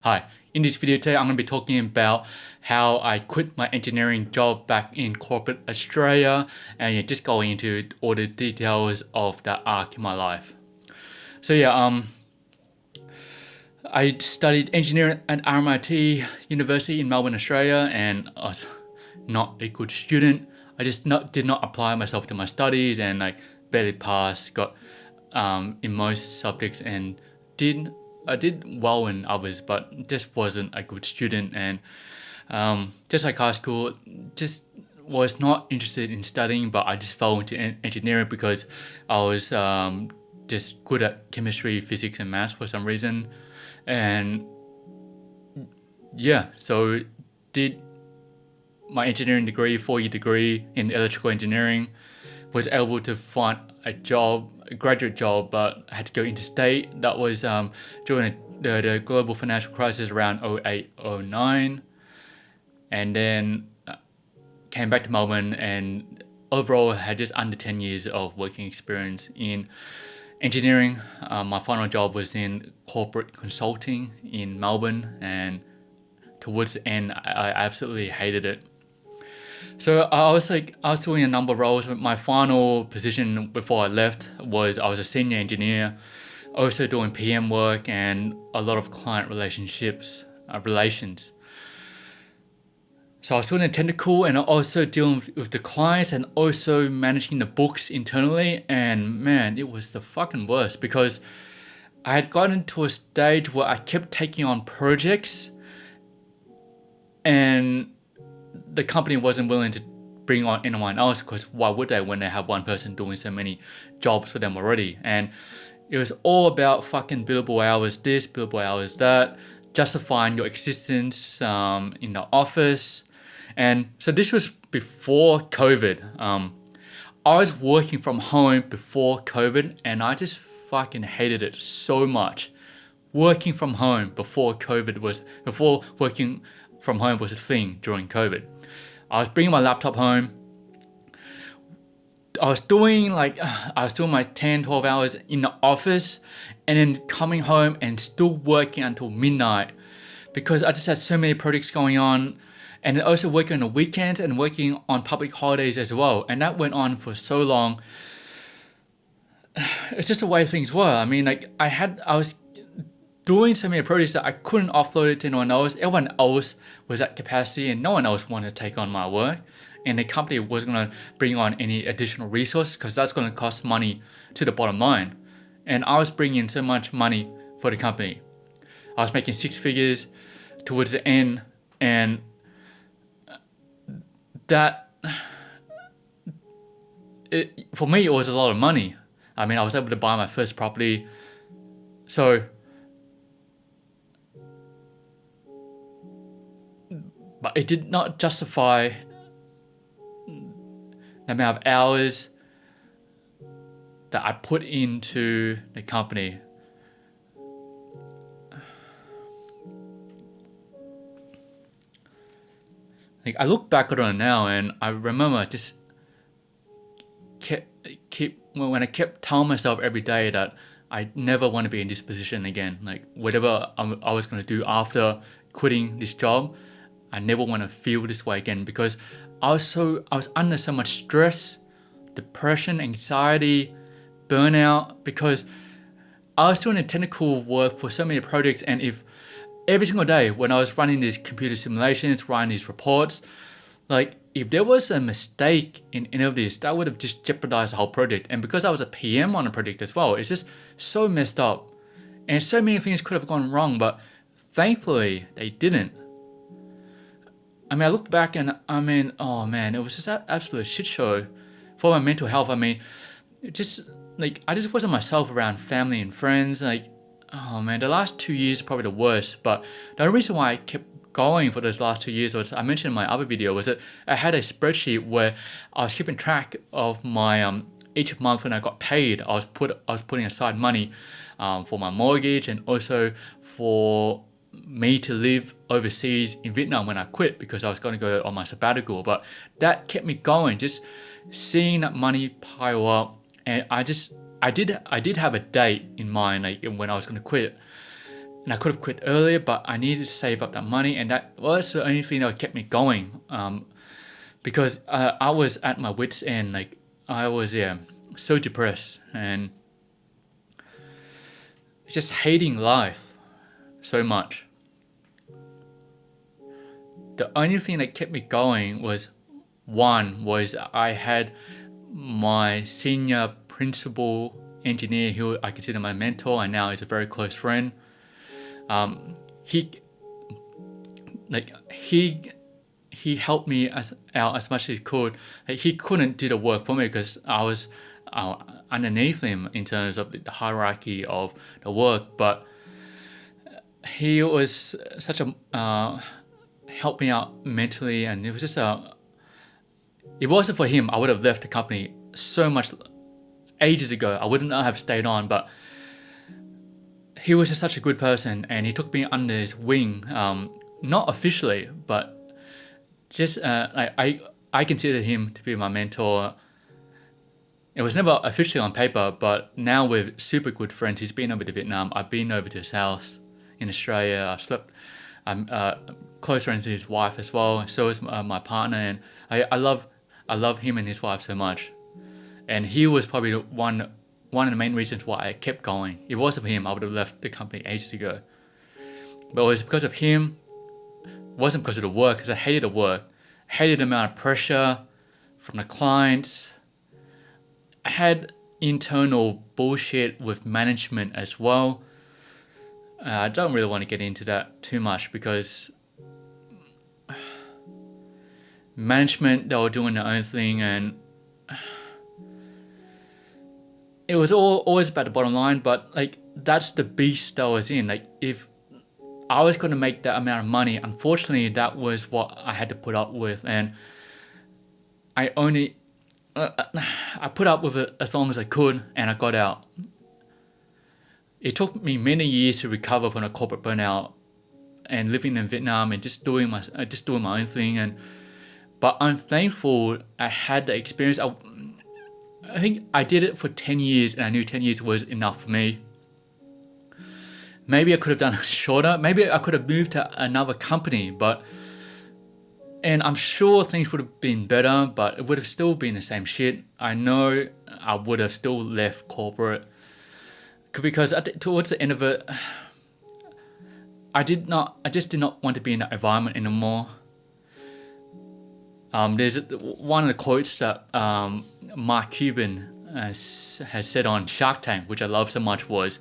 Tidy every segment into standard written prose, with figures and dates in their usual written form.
Hi, in this video today I'm going to be talking about how I quit my engineering job back in corporate Australia and just going into all the details of that arc in my life. So I studied engineering at RMIT University in Melbourne, Australia, and I was not a good student. I just did not apply myself to my studies and barely passed, got in most subjects and I did well in others, but just wasn't a good student. And just like high school, just was not interested in studying, but I just fell into engineering because I was just good at chemistry, physics, and maths for some reason. And so did my engineering degree, 4-year degree in electrical engineering, was able to find a graduate job, but I had to go interstate. That was during the global financial crisis around 08, 09. And then came back to Melbourne and overall had just under 10 years of working experience in engineering. My final job was in corporate consulting in Melbourne, and towards the end, I absolutely hated it. So I was doing a number of roles. My final position before I left was I was a senior engineer, also doing PM work and a lot of client relations. So I was doing the technical and also dealing with the clients and also managing the books internally. And man, it was the fucking worst because I had gotten to a stage where I kept taking on projects and the company wasn't willing to bring on anyone else because why would they when they have one person doing so many jobs for them already? And it was all about fucking billable hours this, billable hours that, justifying your existence in the office. And so this was before COVID. I was working from home before COVID and I just fucking hated it so much. Working from home before working from home was a thing during COVID. I was bringing my laptop home. I was doing my 10, 12 hours in the office and then coming home and still working until midnight because I just had so many projects going on, and then also working on the weekends and working on public holidays as well. And that went on for so long. It's just the way things were. I mean, I was doing so many projects that I couldn't offload it to anyone else. Everyone else was at capacity and no one else wanted to take on my work. And the company wasn't going to bring on any additional resources because that's going to cost money to the bottom line. And I was bringing in so much money for the company. I was making 6 figures towards the end, and for me, it was a lot of money. I mean, I was able to buy my first property. But it did not justify the amount of hours that I put into the company. I look back on it now and I remember just when I kept telling myself every day that I never want to be in this position again. Whatever I was going to do after quitting this job, I never want to feel this way again because I was under so much stress, depression, anxiety, burnout, because I was doing the technical work for so many projects, and if every single day when I was running these computer simulations, writing these reports, if there was a mistake in any of this, that would have just jeopardized the whole project. And because I was a PM on a project as well, it's just so messed up. And so many things could have gone wrong, but thankfully they didn't. I mean, I look back and oh man, it was just an absolute shit show for my mental health. I mean, I just wasn't myself around family and friends. Oh man, the last 2 years probably the worst. But the only reason why I kept going for those last 2 years was, I mentioned in my other video, was that I had a spreadsheet where I was keeping track of my each month when I got paid. I was putting aside money for my mortgage and also for me to live overseas in Vietnam when I quit because I was going to go on my sabbatical. But that kept me going, just seeing that money pile up. And I did have a date in mind when I was going to quit. and I could have quit earlier, but I needed to save up that money, and that was the only thing that kept me going. Because I was at my wits' end. Like I was, so depressed and just hating life so much. The only thing that kept me going was I had my senior principal engineer who I consider my mentor, and now is a very close friend. He helped me out as much as he could. Like, he couldn't do the work for me because I was underneath him in terms of the hierarchy of the work, but he was such a helped me out mentally, and it was just if it wasn't for him, I would have left the company so much ages ago. I wouldn't have stayed on, but he was just such a good person, and he took me under his wing, not officially, but just I consider him to be my mentor. It was never officially on paper, but now we're super good friends. He's been over to Vietnam. I've been over to his house in Australia. I'm close friends with his wife as well. So is my partner, and I love him and his wife so much. And he was probably one of the main reasons why I kept going. If it wasn't for him, I would have left the company ages ago. But it was because of him. It wasn't because of the work, because I hated the work. I hated the amount of pressure from the clients. I had internal bullshit with management as well. I don't really want to get into that too much because management, they were doing their own thing, and it was always about the bottom line. But like, that's the beast that I was in. Like, if I was going to make that amount of money, unfortunately, that was what I had to put up with, and I put up with it as long as I could, and I got out. It took me many years to recover from a corporate burnout and living in Vietnam and just doing my own thing. But I'm thankful I had the experience. I think I did it for 10 years, and I knew 10 years was enough for me. Maybe I could have done it shorter. Maybe I could have moved to another company, and I'm sure things would have been better, but it would have still been the same shit. I know I would have still left corporate because towards the end of it, I just did not want to be in that environment anymore. There's one of the quotes that Mark Cuban has said on Shark Tank, which I love so much, was,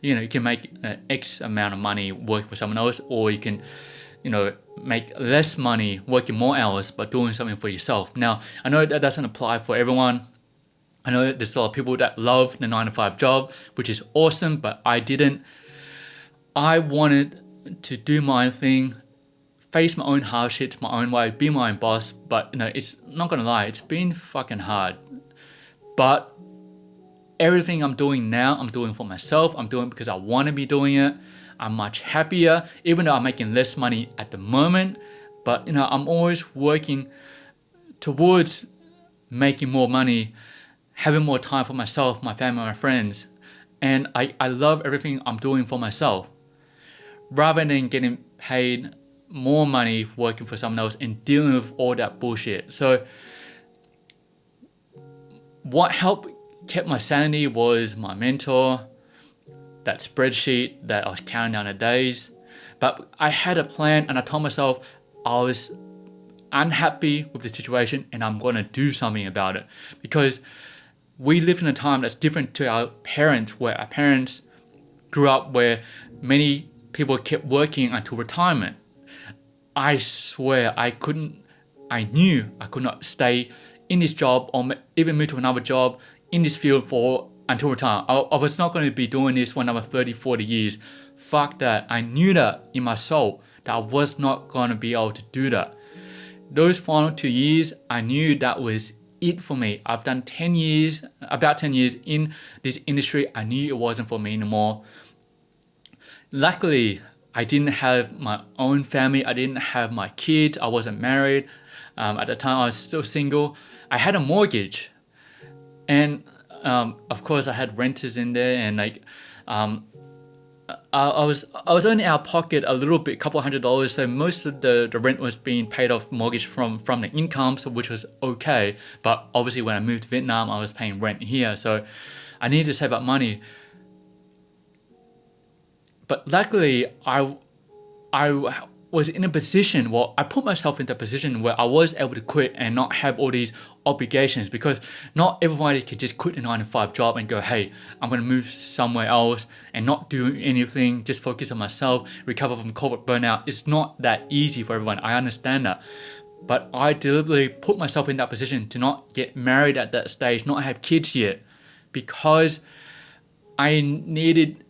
you can make X amount of money working for someone else, or you can, make less money working more hours but doing something for yourself. Now, I know that doesn't apply for everyone. I know there's a lot of people that love the 9-to-5 job, which is awesome, but I didn't. I wanted to do my own thing, face my own hardships my own way, be my own boss. But it's not gonna lie, it's been fucking hard. But everything I'm doing now, I'm doing for myself. I'm doing it because I want to be doing it. I'm much happier, even though I'm making less money at the moment. But I'm always working towards making more money, having more time for myself, my family, my friends. And I love everything I'm doing for myself, rather than getting paid more money working for someone else and dealing with all that bullshit. So what kept my sanity was my mentor, that spreadsheet that I was counting down the days. But I had a plan, and I told myself I was unhappy with the situation and I'm going to do something about it, because we live in a time that's different to our parents, where our parents grew up where many people kept working until retirement. I swear I knew I could not stay in this job or even move to another job in this field until retirement. I was not going to be doing this for another 30, 40 years. Fuck that. I knew that in my soul that I was not going to be able to do that. Those final 2 years, I knew that was it for me. I've done about 10 years in this industry. I knew it wasn't for me anymore. Luckily, I didn't have my own family. I didn't have my kids. I wasn't married. At the time, I was still single. I had a mortgage. And of course, I had renters in there. And I was only out of pocket a little bit, couple $100. So most of the rent was being paid off mortgage from the income, so which was okay. But obviously when I moved to Vietnam, I was paying rent here, so I needed to save up money. But luckily, I was in a position, well, I put myself into a position where I was able to quit and not have all these obligations, because not everybody can just quit a 9-to-5 job and go, hey, I'm going to move somewhere else and not do anything, just focus on myself, recover from corporate burnout. It's not that easy for everyone. I understand that. But I deliberately put myself in that position to not get married at that stage, not have kids yet, because I needed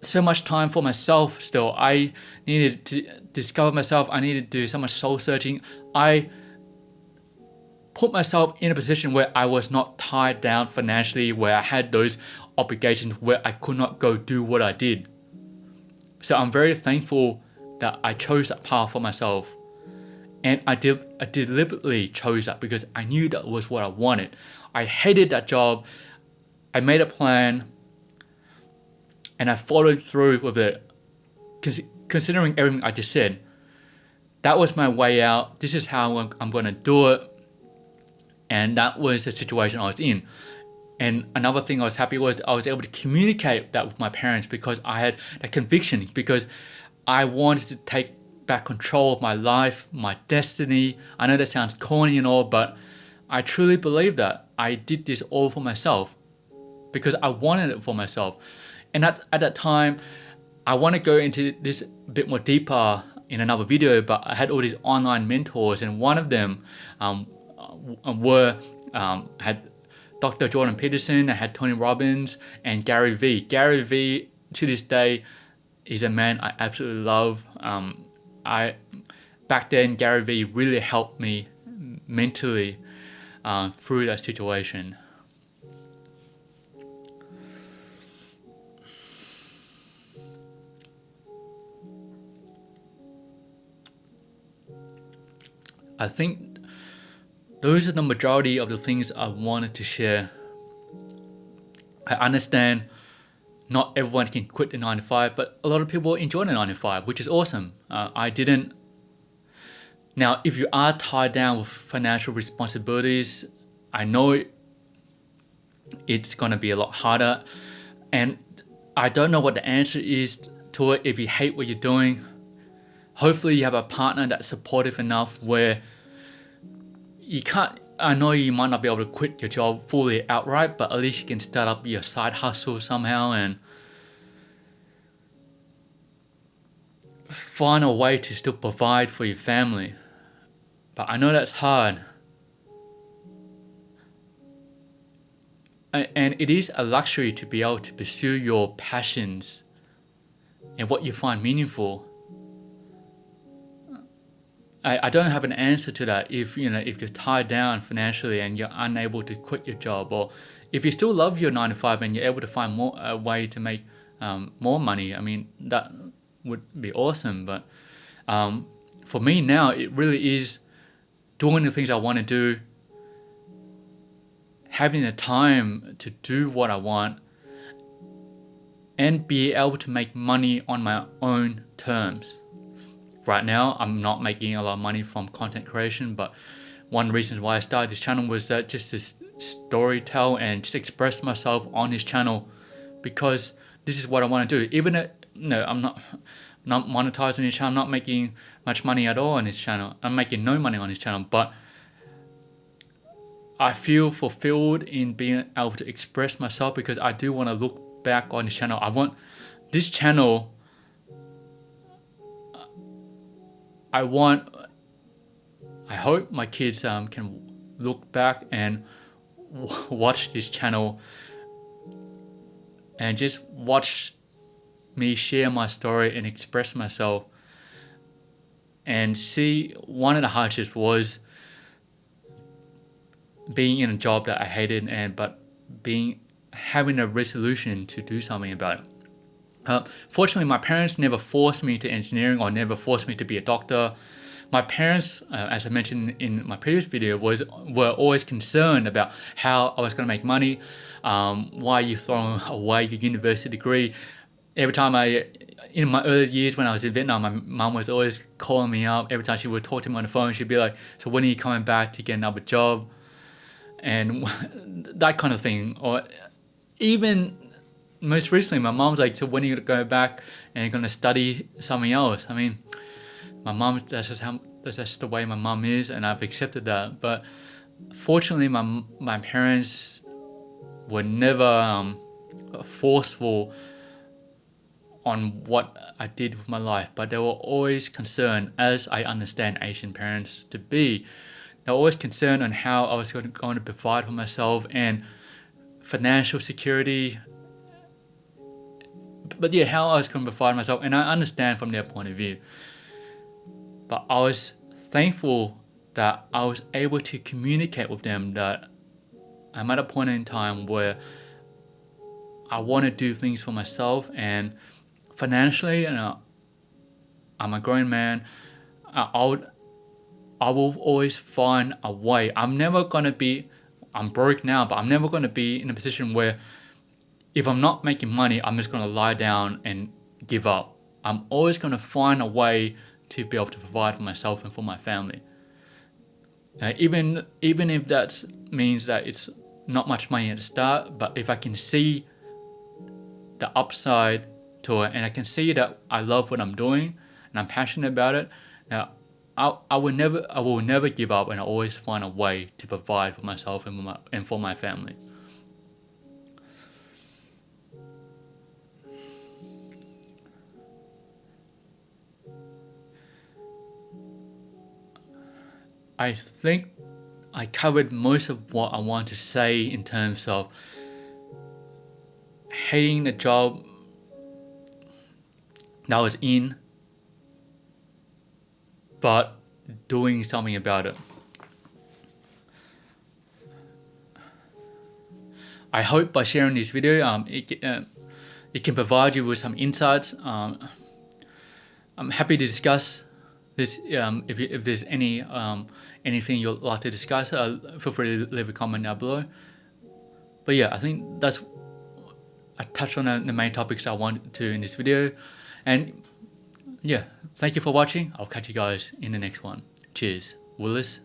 so much time for myself still. I needed to discover myself. I needed to do so much soul searching. I put myself in a position where I was not tied down financially, where I had those obligations, where I could not go do what I did. So I'm very thankful that I chose that path for myself. And I deliberately chose that because I knew that was what I wanted. I hated that job. I made a plan and I followed through with it. Considering everything I just said, that was my way out. This is how I'm going to do it. And that was the situation I was in. And another thing I was happy was I was able to communicate that with my parents, because I had that conviction, because I wanted to take back control of my life, my destiny. I know that sounds corny and all, but I truly believe that I did this all for myself because I wanted it for myself. And at that time, I want to go into this a bit more deeper in another video, but I had all these online mentors, and one of them had Dr. Jordan Peterson, I had Tony Robbins, and Gary Vee. Gary Vee, to this day, is a man I absolutely love. Back then, Gary Vee really helped me mentally through that situation. I think those are the majority of the things I wanted to share. I understand not everyone can quit the 9-to-5, but a lot of people enjoy the 9-to-5, which is awesome. I didn't. Now, if you are tied down with financial responsibilities, I know it's going to be a lot harder. And I don't know what the answer is to it. If you hate what you're doing, hopefully you have a partner that's supportive enough where you can't, I know you might not be able to quit your job fully outright, but at least you can start up your side hustle somehow and find a way to still provide for your family. But I know that's hard. And it is a luxury to be able to pursue your passions and what you find meaningful. I don't have an answer to that. If you're tied down financially and you're unable to quit your job, or if you still love your 9-to-5 and you're able to find a way to make more money, I mean, that would be awesome. But for me now, it really is doing the things I want to do, having the time to do what I want, and be able to make money on my own terms. Right now, I'm not making a lot of money from content creation, but one of the reasons why I started this channel was that just to story tell and just express myself on this channel, because this is what I want to do. Even if, I'm not monetizing this channel, I'm not making much money at all on this channel. I'm making no money on this channel, but I feel fulfilled in being able to express myself, because I do want to look back on this channel. I want this channel, I hope my kids can look back and watch this channel and just watch me share my story and express myself, and see one of the hardships was being in a job that I hated, but having a resolution to do something about it. Fortunately, my parents never forced me to engineering or never forced me to be a doctor, My parents, as I mentioned in my previous video, were always concerned about how I was going to make money. Why are you throwing away your university degree? Every time in my early years when I was in Vietnam, my mum was always calling me up. Every time she would talk to me on the phone, she'd be like, "So when are you coming back to get another job?" And that kind of thing. Or even most recently, my mom's like, "So when are you going to go back and you're going to study something else?" I mean, my mom, that's just the way my mom is, and I've accepted that. But fortunately, my parents were never forceful on what I did with my life, but they were always concerned, as I understand Asian parents to be. They were always concerned on how I was going to provide for myself and financial security. But yeah, how I was going to provide myself, and I understand from their point of view. But I was thankful that I was able to communicate with them that I'm at a point in time where I want to do things for myself, and financially, and I'm a grown man. I will always find a way. I'm broke now, but I'm never going to be in a position where if I'm not making money, I'm just going to lie down and give up. I'm always going to find a way to be able to provide for myself and for my family. Even if that means that it's not much money at the start, but if I can see the upside to it, and I can see that I love what I'm doing and I'm passionate about it, now I will never give up, and I always find a way to provide for myself and for my family. I think I covered most of what I want to say in terms of hating the job that I was in, but doing something about it. I hope by sharing this video, it can provide you with some insights. I'm happy to discuss this. If there's anything you'd like to discuss, feel free to leave a comment down below. But yeah, I think I touched on the main topics I wanted to in this video. And yeah, thank you for watching. I'll catch you guys in the next one. Cheers. Willis.